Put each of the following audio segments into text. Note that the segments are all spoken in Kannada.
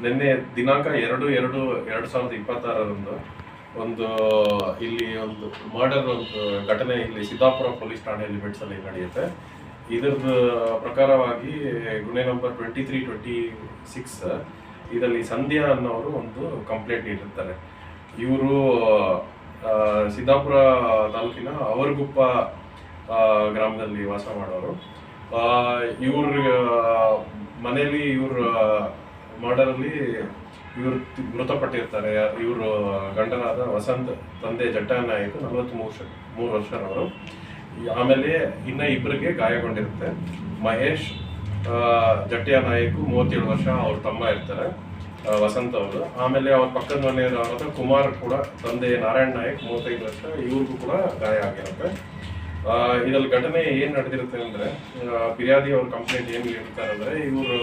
ನಿನ್ನೆ ದಿನಾಂಕ 2/2/2026 ಒಂದು ಇಲ್ಲಿ ಒಂದು ಮರ್ಡರ್ ಒಂದು ಘಟನೆ ಇಲ್ಲಿ ಸಿದ್ದಾಪುರ ಪೊಲೀಸ್ ಠಾಣೆಯಲ್ಲಿ ಲಿಮಿಟ್ಸಲ್ಲಿ ನಡೆಯುತ್ತೆ. ಇದರ ಪ್ರಕಾರವಾಗಿ ಗುಣೆ ನಂಬರ್ 2326 ಇದರಲ್ಲಿ ಸಂಧ್ಯಾ ಅನ್ನೋರು ಒಂದು ಕಂಪ್ಲೇಂಟ್ ನೀಡಿರ್ತಾರೆ. ಇವರು ಸಿದ್ದಾಪುರ ತಾಲೂಕಿನ ಅವರಗುಪ್ಪ ಗ್ರಾಮದಲ್ಲಿ ವಾಸ ಮಾಡೋರು. ಇವ್ರ ಮನೆಯಲ್ಲಿ ಇವ್ರ ಮರ್ಡರಲ್ಲಿ ಇವರು ಮೃತಪಟ್ಟಿರ್ತಾರೆ. ಇವರು ಗಂಡನಾದ ವಸಂತ್ ತಂದೆ ಜಟ್ಟನಾಯಕ್ 43 ವರ್ಷದವರು. ಆಮೇಲೆ ಇನ್ನ ಇಬ್ಬರಿಗೆ ಗಾಯಗೊಂಡಿರುತ್ತೆ. ಮಹೇಶ್ ಜಟ್ಟನಾಯಕ್ 37 ವರ್ಷ, ಅವ್ರ ತಮ್ಮ ಇರ್ತಾರೆ ವಸಂತ್ ಅವರು. ಆಮೇಲೆ ಅವ್ರ ಪಕ್ಕದ ಮನೆಯವರಾದ ಕುಮಾರ್ ಕೂಡ ತಂದೆ ನಾರಾಯಣ್ ನಾಯಕ್ 35 ವರ್ಷ, ಇವ್ರಿಗೂ ಕೂಡ ಗಾಯ ಆಗಿರುತ್ತೆ. ಇದ್ರಲ್ಲಿ ಘಟನೆ ಏನ್ ನಡೆದಿರುತ್ತೆ ಅಂದ್ರೆ, ಫಿರ್ಯಾದಿ ಅವ್ರ ಕಂಪ್ಲೇಂಟ್ ಏನ್ ಹೇಳ್ತಾರೆ ಅಂದ್ರೆ, ಇವರು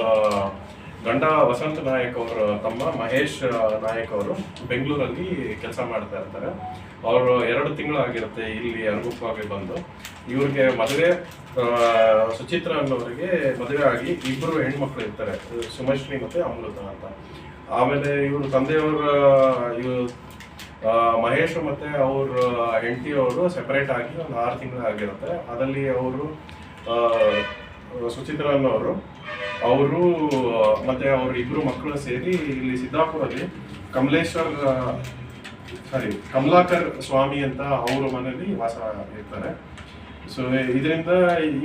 ಗಂಡ ವಸಂತ್ ನಾಯಕ್ ಅವರ ತಮ್ಮ ಮಹೇಶ್ ನಾಯಕ್ ಅವರು ಬೆಂಗಳೂರಲ್ಲಿ ಕೆಲಸ ಮಾಡ್ತಾ ಇರ್ತಾರೆ. ಅವರು 2 ತಿಂಗಳಾಗಿರುತ್ತೆ ಇಲ್ಲಿ ಅರಗುಪ್ಪಾಗಿ ಬಂದು. ಇವ್ರಿಗೆ ಮದುವೆ ಸುಚಿತ್ರಾ ಅನ್ನೋರಿಗೆ ಮದುವೆ ಆಗಿ 2 ಹೆಣ್ಮಕ್ಳು ಇರ್ತಾರೆ, ಸುಮಶ್ರೀ ಮತ್ತೆ ಅಮೃತ ಅಂತ. ಆಮೇಲೆ ಇವರು ತಂದೆಯವರ ಮಹೇಶ್ ಮತ್ತೆ ಅವ್ರ ಹೆಂಡತಿಯವರು ಸೆಪರೇಟ್ ಆಗಿ ಒಂದು 6 ತಿಂಗಳು ಆಗಿರುತ್ತೆ. ಅದರಲ್ಲಿ ಅವರು ಸುಚಿತ್ರಾ ಅನ್ನೋರು ಅವರು ಮತ್ತೆ ಅವ್ರ 2 ಮಕ್ಕಳು ಸೇರಿ ಇಲ್ಲಿ ಸಿದ್ದಾಪುರಲ್ಲಿ ಕಮಲಾಕರ್ ಸ್ವಾಮಿ ಅಂತ ಅವ್ರ ಮನೆಯಲ್ಲಿ ವಾಸ ಇರ್ತಾರೆ. ಸೊ ಇದರಿಂದ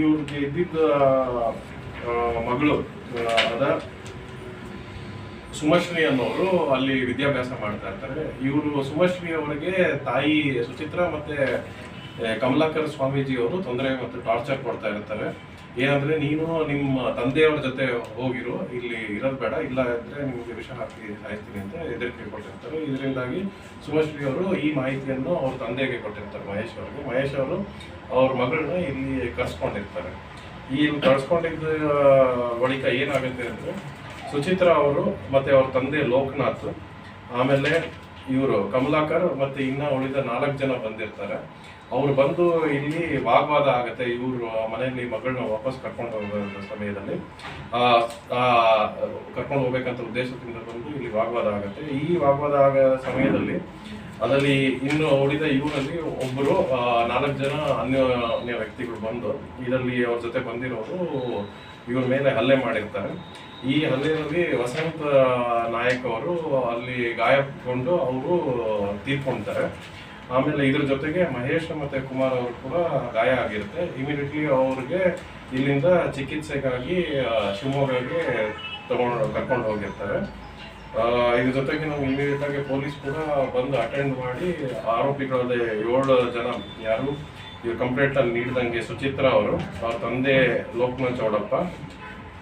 ಇವ್ರಿಗೆ ಇದ್ದಿದ್ದ ಮಗಳು ಅದ ಸುಮಶ್ರೀ ಅನ್ನೋರು ಅಲ್ಲಿ ವಿದ್ಯಾಭ್ಯಾಸ ಮಾಡ್ತಾ ಇರ್ತಾರೆ. ಇವರು ಸುಮಶ್ರೀ ಅವರಿಗೆ ತಾಯಿ ಸುಚಿತ್ರಾ ಮತ್ತೆ ಕಮಲಾಕರ್ ಸ್ವಾಮೀಜಿ ಅವರು ತೊಂದರೆ ಮತ್ತು ಟಾರ್ಚರ್ ಕೊಡ್ತಾ ಇರ್ತಾರೆ. ಏನಂದ್ರೆ, ನೀನು ನಿಮ್ಮ ತಂದೆಯವ್ರ ಜೊತೆ ಹೋಗಿರು, ಇಲ್ಲಿ ಇರೋದು ಬೇಡ, ಇಲ್ಲ ಅಂದ್ರೆ ನಿಮ್ಗೆ ವಿಷ ಹಾಕಿ ಸಾಯಿಸ್ತೀನಿ ಅಂತ ಹೆದರಿಕೆ ಕೊಟ್ಟಿರ್ತಾರೆ. ಇದರಿಂದಾಗಿ ಸುಮಶ್ರೀ ಅವರು ಈ ಮಾಹಿತಿಯನ್ನು ಅವ್ರ ತಂದೆಗೆ ಕೊಟ್ಟಿರ್ತಾರೆ, ಮಹೇಶ್ ಅವ್ರಿಗೆ. ಮಹೇಶ್ ಅವರು ಅವ್ರ ಮಗಳನ್ನ ಇಲ್ಲಿ ಕರ್ಸ್ಕೊಂಡಿರ್ತಾರೆ. ಈ ಕರ್ಸ್ಕೊಂಡಿದ್ದ ಬಳಿಕ ಏನಾಗುತ್ತೆ ಅಂದ್ರೆ, ಸುಚಿತ್ರಾ ಅವರು ಮತ್ತೆ ಅವ್ರ ತಂದೆ ಲೋಕನಾಥ್, ಆಮೇಲೆ ಇವರು ಕಮಲಾಕರ್ ಮತ್ತೆ ಇನ್ನ ಉಳಿದ 4 ಜನ ಬಂದಿರ್ತಾರೆ. ಅವ್ರು ಬಂದು ಇಲ್ಲಿ ವಾಗ್ವಾದ ಆಗತ್ತೆ. ಇವ್ರು ಮನೆಯಲ್ಲಿ ಮಗಳನ್ನ ವಾಪಸ್ ಕರ್ಕೊಂಡು ಹೋಗೋ ಸಮಯದಲ್ಲಿ ಕರ್ಕೊಂಡು ಹೋಗ್ಬೇಕಂತ ಉದ್ದೇಶದಿಂದ ಬಂದು ಇಲ್ಲಿ ವಾಗ್ವಾದ ಆಗತ್ತೆ. ಈ ವಾಗ್ವಾದ ಆಗೋ ಸಮಯದಲ್ಲಿ ಅದರಲ್ಲಿ ಇನ್ನು ಉಳಿದ ಇವರಲ್ಲಿ ಒಬ್ಬರು 4 ಜನ ಅನ್ಯ ವ್ಯಕ್ತಿಗಳು ಬಂದು ಇದರಲ್ಲಿ ಅವ್ರ ಜೊತೆ ಬಂದಿರೋರು ಇವ್ರ ಮೇಲೆ ಹಲ್ಲೆ ಮಾಡಿರ್ತಾರೆ. ಈ ಹಲ್ಲೆಯಲ್ಲಿ ವಸಂತ್ ನಾಯಕ್ ಅವರು ಅಲ್ಲಿ ಗಾಯಗೊಂಡು ಅವರು ತೀರ್ಕೊಳ್ತಾರೆ. ಆಮೇಲೆ ಇದ್ರ ಜೊತೆಗೆ ಮಹೇಶ್ ಮತ್ತೆ ಕುಮಾರ್ ಅವರು ಕೂಡ ಗಾಯ ಆಗಿರುತ್ತೆ. ಇಮಿಡಿಯೇಟ್ಲಿ ಅವ್ರಿಗೆ ಇಲ್ಲಿಂದ ಚಿಕಿತ್ಸೆಗಾಗಿ ಶಿವಮೊಗ್ಗಕ್ಕೆ ಕರ್ಕೊಂಡು ಹೋಗಿರ್ತಾರೆ. ಇದ್ರ ಜೊತೆಗೆ ನಾವು ಇಮಿಡಿಯೇಟ್ ಆಗಿ ಪೊಲೀಸ್ ಕೂಡ ಬಂದು ಅಟೆಂಡ್ ಮಾಡಿ ಆರೋಪಿಗಳಾದ 7 ಜನ ಯಾರು ಇವ್ರ ಕಂಪ್ಲೇಂಟ್ ಅಲ್ಲಿ ನೀಡಿದಂಗೆ ಸುಚಿತ್ರಾ ಅವರು, ಅವ್ರ ತಂದೆ ಲೋಕನಾಥ್ ಚೌಡಪ್ಪ,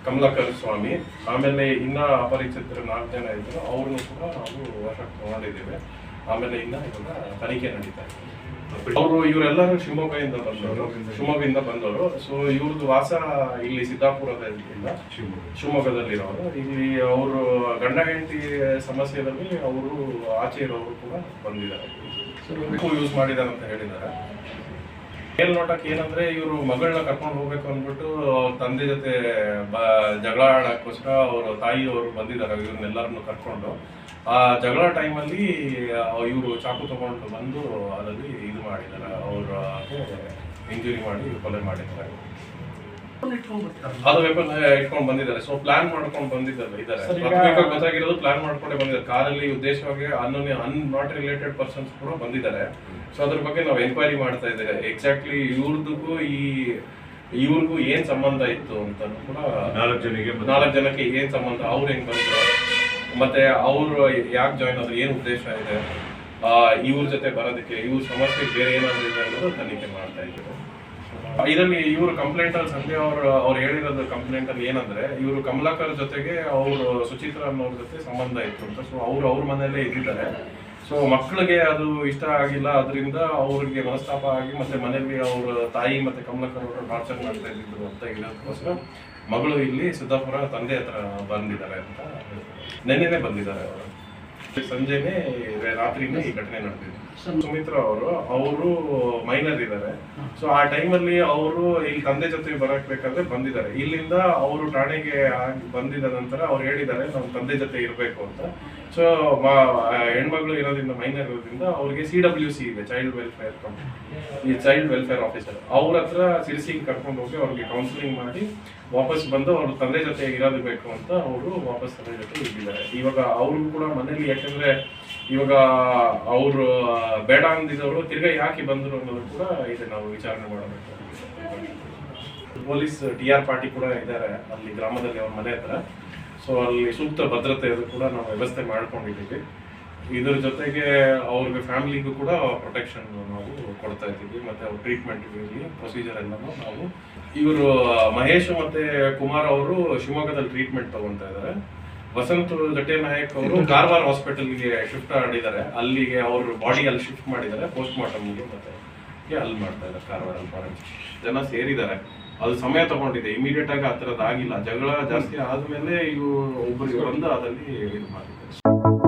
ಕಮಲಾಕರ್ ಸ್ವಾಮಿ, ಆಮೇಲೆ ಇನ್ನ ಅಪರಿಚಿತರು 4 ಜನ ಇದ್ರು, ಅವ್ರನ್ನು ಕೂಡ ನಾವು ವಶಕ್ಕೆ ತಗೊಂಡಿದ್ದೇವೆ. ಆಮೇಲೆ ಇನ್ನ ಇವಾಗ ತನಿಖೆ ನಡೀತಾ ಇದೆ. ಇವರೆಲ್ಲರೂ ಶಿವಮೊಗ್ಗದಿಂದ ಬಂದವರು. ಸೊ ಇವ್ರದ್ದು ವಾಸ ಇಲ್ಲಿ ಸಿದ್ದಾಪುರದಿಂದ ಶಿವಮೊಗ್ಗದಲ್ಲಿರೋರು. ಇಲ್ಲಿ ಅವರು ಗಂಡ ಹೆಂಡತಿ ಸಮಸ್ಯೆಯಲ್ಲಿ ಅವರು ಆಚೆ ಇರೋರು ಕೂಡ ಬಂದಿದ್ದಾರೆ. ಯೂಸ್ ಮಾಡಿದ್ದಾರೆ ಅಂತ ಹೇಳಿದ್ದಾರೆ. ಮೇಲ್ನೋಟಕ್ಕೆ ಏನಂದ್ರೆ, ಇವರು ಮಗಳನ್ನ ಕರ್ಕೊಂಡು ಹೋಗ್ಬೇಕು ಅಂದ್ಬಿಟ್ಟು ಅವ್ರ ತಂದೆ ಜೊತೆ ಜಗಳ ಆಡೋಕ್ಕೋಸ್ಕರ ಅವ್ರ ತಾಯಿಯವರು ಬಂದಿದ್ದಾರೆ ಇವ್ರನ್ನೆಲ್ಲರನ್ನು ಕರ್ಕೊಂಡು. ಆ ಜಗಳ ಟೈಮಲ್ಲಿ ಇವರು ಚಾಕು ತಗೊಂಡು ಬಂದು ಅದರಲ್ಲಿ ಇದು ಮಾಡಿದ್ದಾರೆ, ಅವ್ರಿಗೆ ಇಂಜುರಿ ಮಾಡಿ ಕೊಲೆ ಮಾಡಿದ್ದಾರೆ. ಅದು ವೆಪನ್ ಇಟ್ಕೊಂಡು ಬಂದಿದ್ದಾರೆ. ಸೊ ಪ್ಲಾನ್ ಮಾಡ್ಕೊಂಡು ಬಂದಿದ್ದಾರೆ. ಗೊತ್ತಾಗಿರೋದು ಪ್ಲಾನ್ ಮಾಡ್ಕೊಂಡೇ ಬಂದಿದ್ದಾರೆ. ಕಾರಲ್ಲಿ ಉದ್ದೇಶವಾಗಿ ನಾಟ್ ರಿಲೇಟೆಡ್ ಪರ್ಸನ್ಸ್ ಕೂಡ ಬಂದಿದ್ದಾರೆ. ಸೊ ಅದ್ರ ಬಗ್ಗೆ ನಾವು ಎನ್ಕ್ವೈರಿ ಮಾಡ್ತಾ ಇದ್ದೇವೆ. ಎಕ್ಸಾಕ್ಟ್ಲಿ ಇವ್ರಿಗೂ ಏನ್ ಸಂಬಂಧ ಇತ್ತು ಅಂತ ಕೂಡ 4 ಜನಕ್ಕೆ ಏನ್ ಸಂಬಂಧ, ಅವ್ರು ಹೆಂಗ್ ಬಂದ್ರು, ಮತ್ತೆ ಅವರು ಯಾಕೆ ಜಾಯ್ನ್ ಆದ್ರು, ಏನ್ ಉದ್ದೇಶ ಇದೆ ಇವ್ರ ಜೊತೆ ಬರೋದಕ್ಕೆ, ಇವ್ರ ಸಮಸ್ಯೆ ಬೇರೆ ಏನಾದ್ರು ಇದೆ ಅನ್ನೋದು ತನಿಖೆ ಮಾಡ್ತಾ ಇದ್ದೀವಿ. ಇದರಲ್ಲಿ ಇವರು ಕಂಪ್ಲೇಂಟ್ ಅಲ್ಲಿ ಸಂಧ್ಯಾ ಅವ್ರು ಹೇಳಿರೋದು ಕಂಪ್ಲೇಂಟ್ ಅಲ್ಲಿ ಏನಂದ್ರೆ, ಇವರು ಕಮಲಾಕರ್ ಜೊತೆಗೆ ಅವರು ಸುಚಿತ್ರಾ ಅನ್ನೋರ ಜೊತೆ ಸಂಬಂಧ ಇತ್ತು ಅಂತ. ಸೊ ಅವ್ರ ಮನೆಯಲ್ಲೇ ಇದ್ದಿದ್ದಾರೆ. ಸೊ ಮಕ್ಕಳಿಗೆ ಅದು ಇಷ್ಟ ಆಗಿಲ್ಲ, ಅದರಿಂದ ಅವ್ರಿಗೆ ಮನಸ್ತಾಪ ಆಗಿ ಮತ್ತೆ ಮನೆಯಲ್ಲಿ ಅವ್ರ ತಾಯಿ ಮತ್ತೆ ಕಮಲಾಕರ್ ಅವರು ಟಾರ್ಚರ್ ಮಾಡ್ತಾ ಇದ್ದಿದ್ರು ಅಂತ ಇದಕ್ಕೋಸ್ಕರ ಮಗಳು ಇಲ್ಲಿ ಸಿದ್ದಾಪುರ ತಂದೆ ಹತ್ರ ಬಂದಿದ್ದಾರೆ ಅಂತ. ನೆನ್ನೆನೆ ಬಂದಿದ್ದಾರೆ ಅವರು, ಸಂಜೆನೆ ರಾತ್ರಿನೇ ಈ ಘಟನೆ ನಡೆದಿದೆ. ಸುಮಿತ್ರಾ ಅವರು ಮೈನರ್ ಇದ್ದಾರೆ. ಸೊ ಆ ಟೈಮಲ್ಲಿ ಅವರು ಇಲ್ಲಿ ತಂದೆ ಜೊತೆ ಬರಬೇಕಾದ್ರೆ ಬಂದಿದ್ದಾರೆ. ಇಲ್ಲಿಂದ ಅವರು ಠಾಣೆಗೆ ಬಂದಿದ ನಂತರ ಅವ್ರು ಹೇಳಿದ್ದಾರೆ ನಮ್ಮ ತಂದೆ ಜೊತೆ ಇರಬೇಕು ಅಂತ. ಸೊ ಹೆಣ್ಮಗಳು ಇರೋದ್ರಿಂದ, ಮೈನರ್ ಇರೋದ್ರಿಂದ ಅವ್ರಿಗೆ CWC ಇದೆ, ಚೈಲ್ಡ್ ವೆಲ್ಫೇರ್ ಈ ಚೈಲ್ಡ್ ವೆಲ್ಫೇರ್ ಆಫೀಸರ್, ಅವ್ರ ಹತ್ರ ಸಿರ್ಸಿಗೆ ಕರ್ಕೊಂಡು ಹೋಗಿ ಅವ್ರಿಗೆ ಕೌನ್ಸಿಲಿಂಗ್ ಮಾಡಿ ವಾಪಸ್ ಬಂದು ಅವ್ರ ತಂದೆ ಜೊತೆ ಇರೋದಬೇಕು ಅಂತ ಅವರು ವಾಪಸ್ ತಂದೆ ಜೊತೆ ಇಟ್ಟಿದ್ದಾರೆ. ಇವಾಗ ಅವ್ರಿಗೂ ಕೂಡ ಮನೇಲಿ, ಯಾಕಂದ್ರೆ ಇವಾಗ ಅವರು ಬೇಡ ಅಂದಿದ್ದವರು ತಿರ್ಗಾ ಯಾಕೆ ಬಂದರು ಅನ್ನೋದು ಕೂಡ ಇದೆ, ನಾವು ವಿಚಾರಣೆ ಮಾಡಬೇಕು. ಪೊಲೀಸ್ TR ಪಾರ್ಟಿ ಕೂಡ ಇದ್ದಾರೆ ಅಲ್ಲಿ ಗ್ರಾಮದಲ್ಲಿ ಅವ್ರ ಮನೆ ಹತ್ರ. ಸೊ ಅಲ್ಲಿ ಸೂಕ್ತ ಭದ್ರತೆ ಕೂಡ ನಾವು ವ್ಯವಸ್ಥೆ ಮಾಡ್ಕೊಂಡಿದ್ದೀವಿ. ಇದ್ರ ಜೊತೆಗೆ ಅವ್ರಿಗೆ ಫ್ಯಾಮಿಲಿಗೂ ಕೂಡ ಪ್ರೊಟೆಕ್ಷನ್ ನಾವು ಕೊಡ್ತಾ ಇದ್ದೀವಿ. ಮತ್ತೆ ಅವ್ರ ಟ್ರೀಟ್ಮೆಂಟ್ ಪ್ರೊಸೀಜರ್ ಎಲ್ಲನೂ ನಾವು, ಇವರು ಮಹೇಶ್ ಮತ್ತೆ ಕುಮಾರ್ ಅವರು ಶಿವಮೊಗ್ಗದಲ್ಲಿ ಟ್ರೀಟ್ಮೆಂಟ್ ತಗೊತಾ ಇದ್ದಾರೆ. ವಸಂತ್ ಜಟ್ಟೆ ನಾಯಕ್ ಅವರು ಕಾರವಾರ ಹಾಸ್ಪಿಟಲ್ಗೆ ಶಿಫ್ಟ್ ಮಾಡಿದ್ದಾರೆ. ಅಲ್ಲಿಗೆ ಅವ್ರ ಬಾಡಿ ಅಲ್ಲಿ ಶಿಫ್ಟ್ ಮಾಡಿದ್ದಾರೆ ಪೋಸ್ಟ್ ಮಾರ್ಟಮ್ಗೆ, ಮತ್ತೆ ಅಲ್ಲಿ ಮಾಡ್ತಾ ಇದ್ದಾರೆ ಕಾರವಾರ ಫಾರೆನ್ಸಿಕ್. ಜನ ಸೇರಿದ್ದಾರೆ, ಅದು ಸಮಯ ತಗೊಂಡಿದೆ, ಇಮಿಡಿಯೇಟ್ ಆಗಿ ಆ ಥರದ್ದು ಆಗಿಲ್ಲ. ಜಗಳ ಜಾಸ್ತಿ ಆದ್ಮೇಲೆ ಇವು ಒಬ್ಬರಿಗೆ ಬಂದು ಅದಲ್ಲಿ ಇದು ಮಾಡಿದ್ದಾರೆ.